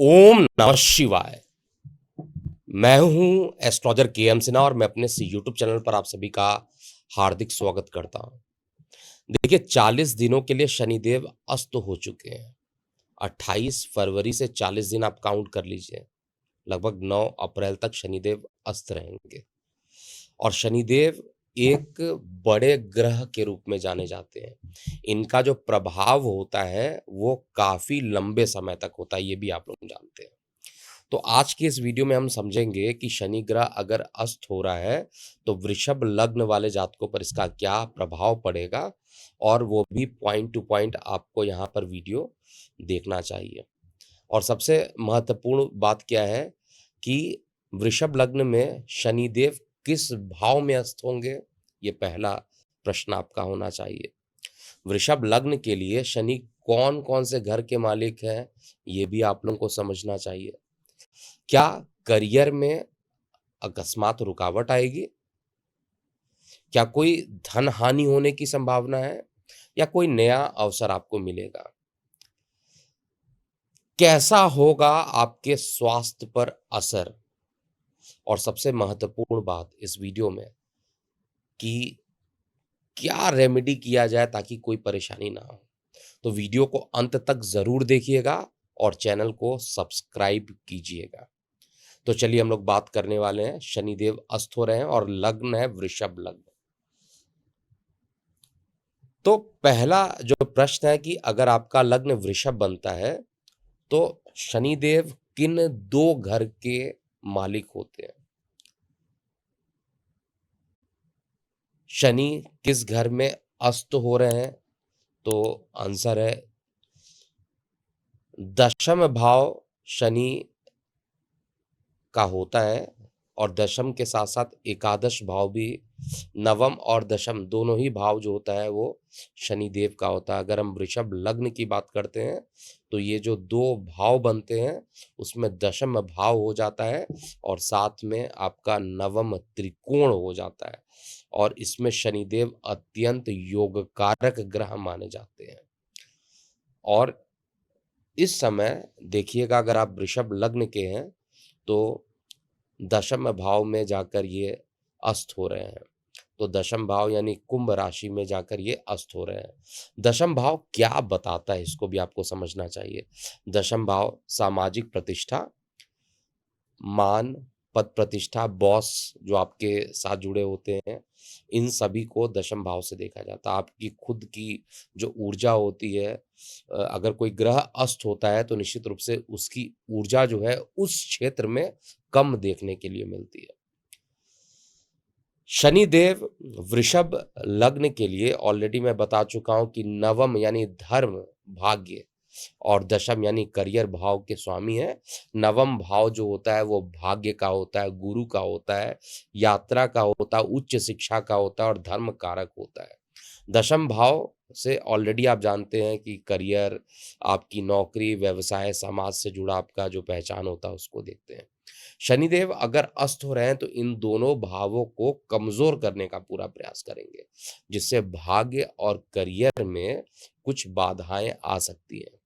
ओम नमः शिवाय। मैं हूं एस्ट्रोलॉजर के एम सिन्हा और मैं अपने इस यूट्यूब चैनल पर आप सभी का हार्दिक स्वागत करता हूं। देखिए 40 दिनों के लिए शनिदेव अस्त हो चुके हैं। 28 फरवरी से 40 दिन आप काउंट कर लीजिए। लगभग 9 अप्रैल तक शनिदेव अस्त रहेंगे और शनिदेव एक बड़े ग्रह के रूप में जाने जाते हैं। इनका जो प्रभाव होता है वो काफी लंबे समय तक होता है, ये भी आप लोग जानते हैं। तो आज की इस वीडियो में हम समझेंगे कि शनि ग्रह अगर अस्त हो रहा है तो वृषभ लग्न वाले जातकों पर इसका क्या प्रभाव पड़ेगा, और वो भी पॉइंट टू पॉइंट आपको यहाँ पर वीडियो देखना चाहिए। और सबसे महत्वपूर्ण बात क्या है कि वृषभ लग्न में शनिदेव किस भाव में अस्त होंगे, ये पहला प्रश्न आपका होना चाहिए। वृषभ लग्न के लिए शनि कौन कौन से घर के मालिक हैं, ये भी आप लोगों को समझना चाहिए। क्या करियर में अकस्मात रुकावट आएगी? क्या कोई धन हानि होने की संभावना है या कोई नया अवसर आपको मिलेगा? कैसा होगा आपके स्वास्थ्य पर असर? और सबसे महत्वपूर्ण बात इस वीडियो में कि क्या रेमेडी किया जाए ताकि कोई परेशानी ना हो। तो वीडियो को अंत तक जरूर देखिएगा और चैनल को सब्सक्राइब कीजिएगा। तो चलिए हम लोग बात करने वाले हैं। शनिदेव अस्त हो रहे हैं और लग्न है वृषभ लग्न। तो पहला जो प्रश्न है कि अगर आपका लग्न वृषभ बनता है तो शनिदेव किन दो घर के मालिक होते हैं? शनि किस घर में अस्त हो रहे हैं? तो आंसर है दशम भाव शनि का होता है, और दशम के साथ साथ एकादश भाव भी, नवम और दशम दोनों ही भाव जो होता है वो शनिदेव का होता है। अगर हम वृषभ लग्न की बात करते हैं तो ये जो दो भाव बनते हैं उसमें दशम भाव हो जाता है और साथ में आपका नवम त्रिकोण हो जाता है, और इसमें शनिदेव अत्यंत योगकारक ग्रह माने जाते हैं। और इस समय देखिएगा, अगर आप वृषभ लग्न के हैं तो दशम भाव में जाकर ये अस्त हो रहे हैं। तो दशम भाव यानी कुंभ राशि में जाकर ये अस्त हो रहे हैं। दशम भाव क्या बताता है, इसको भी आपको समझना चाहिए। दशम भाव सामाजिक प्रतिष्ठा, मान, पद प्रतिष्ठा, बॉस जो आपके साथ जुड़े होते हैं, इन सभी को दशम भाव से देखा जाता है। आपकी खुद की जो ऊर्जा होती है, अगर कोई ग्रह अस्त होता है तो निश्चित रूप से उसकी ऊर्जा जो है उस क्षेत्र में कम देखने के लिए मिलती है। शनिदेव वृषभ लग्न के लिए ऑलरेडी मैं बता चुका हूं कि नवम यानी धर्म, भाग्य, और दशम यानी करियर भाव के स्वामी है। नवम भाव जो होता है वो भाग्य का होता है, गुरु का होता है, यात्रा का होता है, उच्च शिक्षा का होता है और धर्म कारक होता है। दशम भाव से ऑलरेडी आप जानते हैं कि करियर, आपकी नौकरी, व्यवसाय, समाज से जुड़ा आपका जो पहचान होता है उसको देखते हैं। शनिदेव अगर अस्त हो रहे हैं तो इन दोनों भावों को कमजोर करने का पूरा प्रयास करेंगे, जिससे भाग्य और करियर में कुछ बाधाएं आ सकती हैं।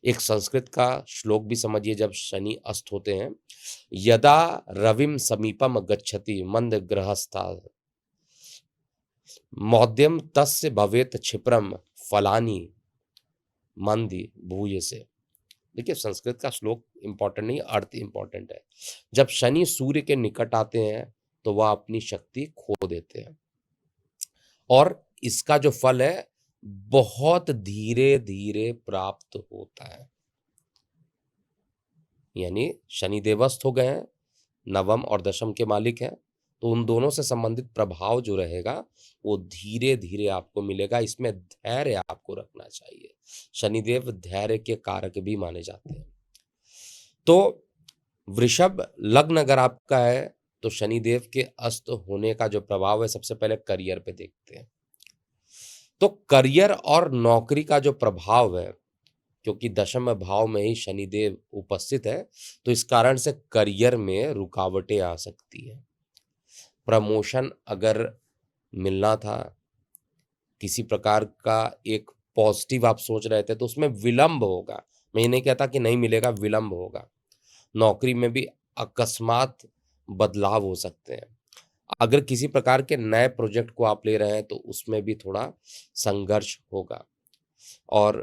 एक संस्कृत का श्लोक भी समझिए जब शनि अस्त होते हैं। यदा रविम समीपम गच्छति मंद ग्रहस्था मौद्यम तस्य भवेत क्षिप्रम फलानि मंदी भूय से। देखिए संस्कृत का श्लोक इंपॉर्टेंट नहीं, अर्थ इंपॉर्टेंट है। जब शनि सूर्य के निकट आते हैं तो वह अपनी शक्ति खो देते हैं, और इसका जो फल है बहुत धीरे धीरे प्राप्त होता है। यानी शनि देवस्त हो गए हैं, नवम और दशम के मालिक हैं, तो उन दोनों से संबंधित प्रभाव जो रहेगा वो धीरे धीरे आपको मिलेगा। इसमें धैर्य आपको रखना चाहिए। शनिदेव धैर्य के कारक भी माने जाते हैं। तो वृषभ लग्न अगर आपका है तो शनिदेव के अस्त होने का जो प्रभाव है सबसे पहले करियर पे देखते हैं। तो करियर और नौकरी का जो प्रभाव है, क्योंकि दशम भाव में ही शनिदेव उपस्थित है, तो इस कारण से करियर में रुकावटें आ सकती हैं। प्रमोशन अगर मिलना था, किसी प्रकार का एक पॉजिटिव आप सोच रहे थे, तो उसमें विलंब होगा, मैं ये नहीं कहता कि नहीं मिलेगा, विलंब होगा। नौकरी में भी अकस्मात बदलाव हो सकते हैं। अगर किसी प्रकार के नए प्रोजेक्ट को आप ले रहे हैं तो उसमें भी थोड़ा संघर्ष होगा। और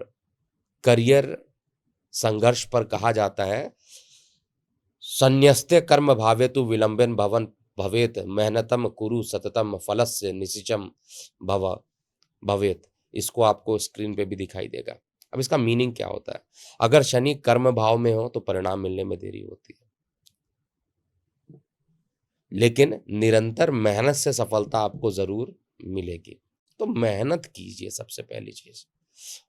करियर संघर्ष पर कहा जाता है, संन्यस्ते कर्म भावेतु विलंबेन भवन भवेत मेहनतम कुरु सततम फलस्य निशिचम भव भवेत। इसको आपको स्क्रीन पे भी दिखाई देगा। अब इसका मीनिंग क्या होता है? अगर शनि कर्म भाव में हो तो परिणाम मिलने में देरी होती है, लेकिन निरंतर मेहनत से सफलता आपको जरूर मिलेगी। तो मेहनत कीजिए सबसे पहली चीज,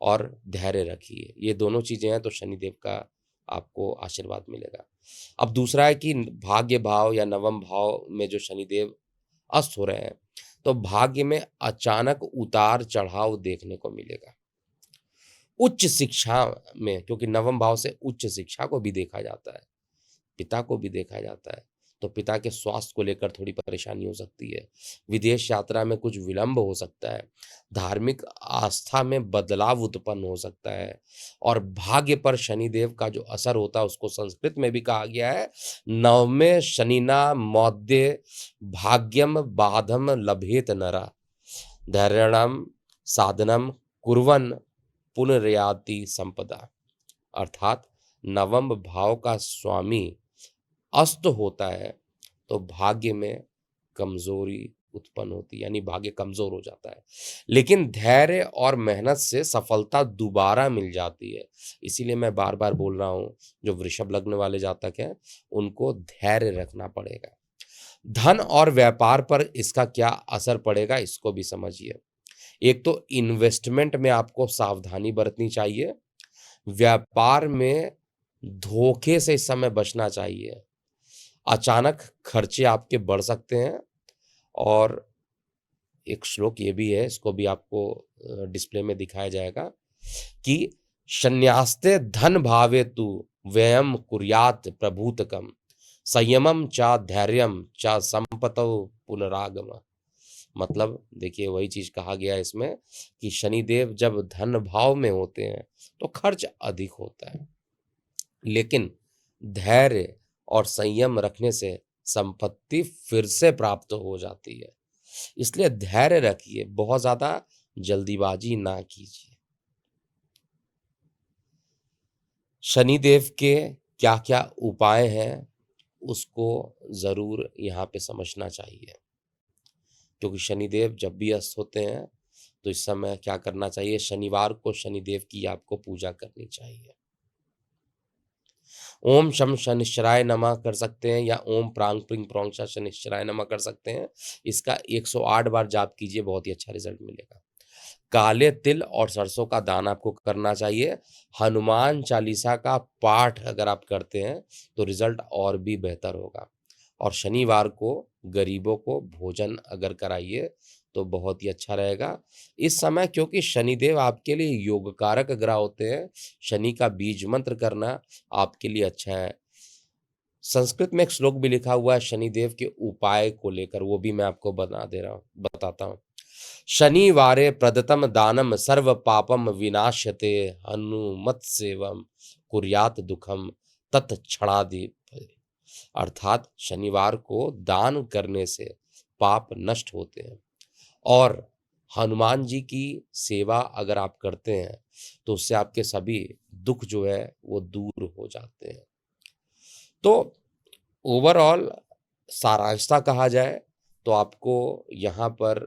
और धैर्य रखिए। ये दोनों चीजें हैं तो शनिदेव का आपको आशीर्वाद मिलेगा। अब दूसरा है कि भाग्य भाव या नवम भाव में जो शनिदेव अस्त हो रहे हैं, तो भाग्य में अचानक उतार चढ़ाव देखने को मिलेगा। उच्च शिक्षा में, क्योंकि नवम भाव से उच्च शिक्षा को भी देखा जाता है, पिता को भी देखा जाता है, तो पिता के स्वास्थ्य को लेकर थोड़ी परेशानी हो सकती है। विदेश यात्रा में कुछ विलंब हो सकता है। धार्मिक आस्था में बदलाव उत्पन्न हो सकता है। और भाग्य पर शनिदेव का जो असर होता है उसको संस्कृत में भी कहा गया है, नवमे शनिना मौद्य भाग्यम बाधम लभेत नरा धैर्यणम साधनम कुर्वन पुनर्याति संपदा। अर्थात नवम भाव का स्वामी अस्त होता है तो भाग्य में कमजोरी उत्पन्न होती है, यानी भाग्य कमजोर हो जाता है। लेकिन धैर्य और मेहनत से सफलता दोबारा मिल जाती है। इसीलिए मैं बार बार बोल रहा हूं, जो वृषभ लग्न वाले जातक हैं उनको धैर्य रखना पड़ेगा। धन और व्यापार पर इसका क्या असर पड़ेगा इसको भी समझिए। एक तो इन्वेस्टमेंट में आपको सावधानी बरतनी चाहिए। व्यापार में धोखे से इस समय बचना चाहिए। अचानक खर्चे आपके बढ़ सकते हैं। और एक श्लोक ये भी है, इसको भी आपको डिस्प्ले में दिखाया जाएगा कि शन्यास्ते धन भावे तु व्ययम कुर्यात प्रभूतकम संयमम चा धैर्यम चा संपतो पुनरागम। मतलब देखिए वही चीज कहा गया है इसमें कि शनिदेव जब धन भाव में होते हैं तो खर्च अधिक होता है, लेकिन धैर्य और संयम रखने से संपत्ति फिर से प्राप्त हो जाती है। इसलिए धैर्य रखिए, बहुत ज्यादा जल्दीबाजी ना कीजिए। शनिदेव के क्या क्या उपाय हैं उसको जरूर यहाँ पे समझना चाहिए, क्योंकि शनिदेव जब भी अस्त होते हैं तो इस समय क्या करना चाहिए, शनिवार को शनिदेव की आपको पूजा करनी चाहिए। ओम शम शनिश्चराय नमः कर सकते हैं, या ओम प्रांग प्रिंग प्रोंग शा शनिश्चराय नमः कर सकते हैं। इसका 108 बार जाप कीजिए, बहुत ही अच्छा रिजल्ट मिलेगा। काले तिल और सरसों का दान आपको करना चाहिए। हनुमान चालीसा का पाठ अगर आप करते हैं तो रिजल्ट और भी बेहतर होगा। और शनिवार को गरीबों को भोजन अगर कराइए तो बहुत ही अच्छा रहेगा इस समय, क्योंकि शनिदेव आपके लिए योग कारक ग्रह होते हैं। शनि का बीज मंत्र करना आपके लिए अच्छा है। संस्कृत में एक श्लोक भी लिखा हुआ है शनिदेव के उपाय को लेकर, वो भी मैं आपको बताता हूँ। शनिवारे प्रदत्तम दानम सर्व पापम विनाश्यते हनुमत सेवम कुर्यात दुखम तत्क्षणादि। अर्थात शनिवार को दान करने से पाप नष्ट होते हैं, और हनुमान जी की सेवा अगर आप करते हैं तो उससे आपके सभी दुख जो है वो दूर हो जाते हैं। तो ओवरऑल सारांशता कहा जाए तो आपको यहाँ पर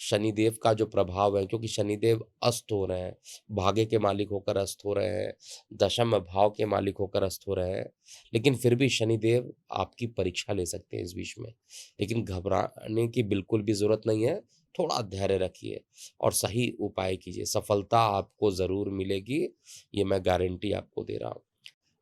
शनिदेव का जो प्रभाव है, क्योंकि शनिदेव अस्त हो रहे हैं, भाग्य के मालिक होकर अस्त हो रहे हैं, दशम भाव के मालिक होकर अस्त हो रहे हैं, लेकिन फिर भी शनिदेव आपकी परीक्षा ले सकते हैं इस बीच में। लेकिन घबराने की बिल्कुल भी जरूरत नहीं है, थोड़ा धैर्य रखिए और सही उपाय कीजिए, सफलता आपको जरूर मिलेगी, ये मैं गारंटी आपको दे रहा हूँ।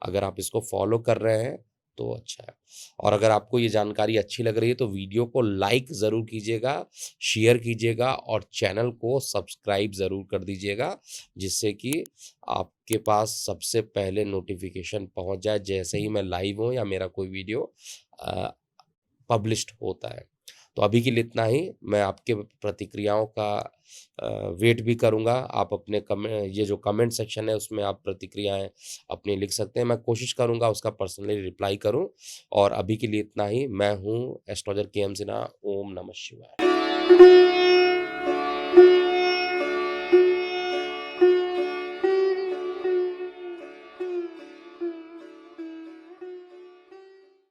अगर आप इसको फॉलो कर रहे हैं तो अच्छा है। और अगर आपको ये जानकारी अच्छी लग रही है तो वीडियो को लाइक ज़रूर कीजिएगा, शेयर कीजिएगा और चैनल को सब्सक्राइब ज़रूर कर दीजिएगा, जिससे कि आपके पास सबसे पहले नोटिफिकेशन पहुंच जाए जैसे ही मैं लाइव हूँ या मेरा कोई वीडियो पब्लिश्ड होता है। तो अभी के लिए इतना ही। मैं आपके प्रतिक्रियाओं का वेट भी करूँगा। आप अपने ये जो कमेंट सेक्शन है उसमें आप प्रतिक्रियाएँ अपनी लिख सकते हैं। मैं कोशिश करूँगा उसका पर्सनली रिप्लाई करूँ और अभी के लिए इतना ही। मैं हूँ एस्ट्रोलॉजर के एम सिन्हा। ओम नमः शिवाय।